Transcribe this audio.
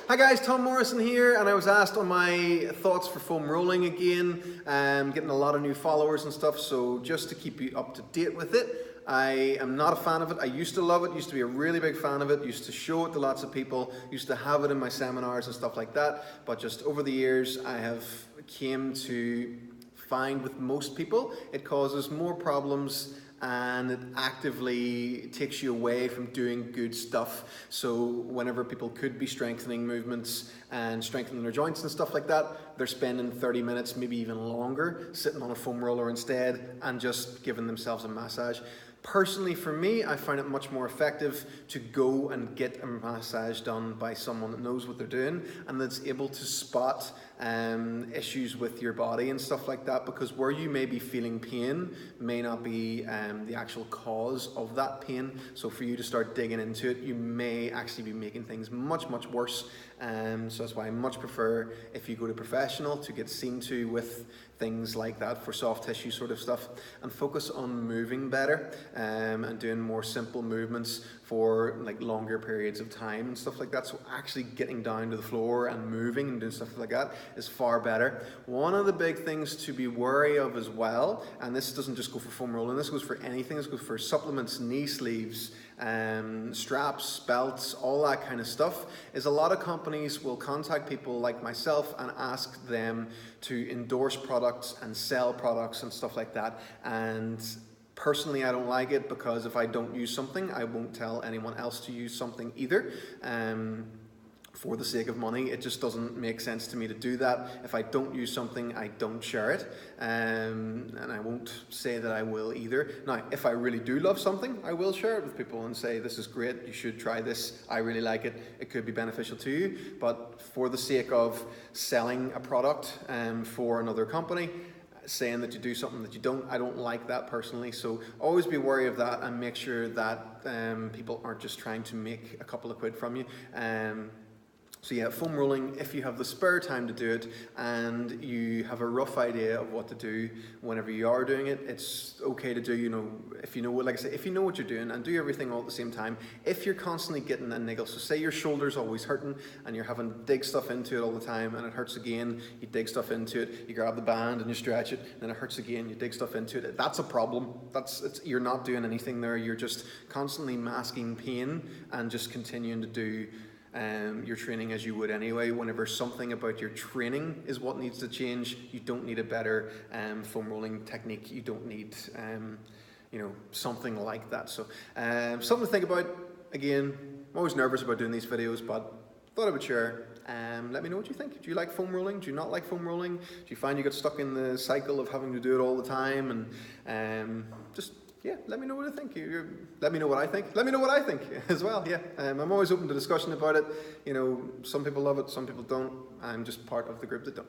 Hi guys, Tom Morrison here, and I was asked on my thoughts for foam rolling again. Getting a lot of new followers and stuff, so just to keep you up to date with it, I am not a fan of it. I used to love it, used to be a really big fan of it, used to show it to lots of people, used to have it in my seminars and stuff like that, but just over the years I have came to find with most people it causes more problems and it actively takes you away from doing good stuff. So whenever people could be strengthening movements and strengthening their joints and stuff like that, they're spending 30 minutes, maybe even longer, sitting on a foam roller instead and just giving themselves a massage. Personally, for me, I find it much more effective to go and get a massage done by someone that knows what they're doing and that's able to spot issues with your body and stuff like that, because where you may be feeling pain may not be the actual cause of that pain. So for you to start digging into it, you may actually be making things much worse. So that's why I much prefer, if you go to a professional, to get seen to with things like that for soft tissue sort of stuff, and focus on moving better and doing more simple movements for like longer periods of time and stuff like that. So actually getting down to the floor and moving and doing stuff like that is far better. One of the big things to be wary of as well, and this doesn't just go for foam rolling, this goes for anything, this goes for supplements, knee sleeves, straps, belts, all that kind of stuff, is a lot of companies will contact people like myself and ask them to endorse products and sell products and stuff like that. And personally, I don't like it, because if I don't use something, I won't tell anyone else to use something either. For the sake of money, it just doesn't make sense to me to do that. If I don't use something, I don't share it, and I won't say that I will either. Now, if I really do love something, I will share it with people and say, this is great, you should try this, I really like it, it could be beneficial to you. But for the sake of selling a product for another company, saying that you do something that you don't, I don't like that personally. So always be wary of that and make sure that people aren't just trying to make a couple of quid from you. So yeah, foam rolling, if you have the spare time to do it and you have a rough idea of what to do whenever you are doing it, it's okay to do, if you know what, like I say, if you know what you're doing, and do everything all at the same time. If you're constantly getting a niggle, so say your shoulder's always hurting and you're having to dig stuff into it all the time and it hurts again, you dig stuff into it, you grab the band and you stretch it, and it hurts again, you dig stuff into it. That's a problem. You're not doing anything there, you're just constantly masking pain and just continuing to do your training as you would anyway. Whenever something about your training is what needs to change, you don't need a better foam rolling technique. You don't need something like that. So something to think about. Again, I'm always nervous about doing these videos, but thought I would share. Let me know what you think. Do you like foam rolling? Do you not like foam rolling? Do you find you get stuck in the cycle of having to do it all the time? And yeah, let me know what I think. Let me know what I think. Let me know what I think as well. Yeah, I'm always open to discussion about it. Some people love it, some people don't. I'm just part of the group that don't.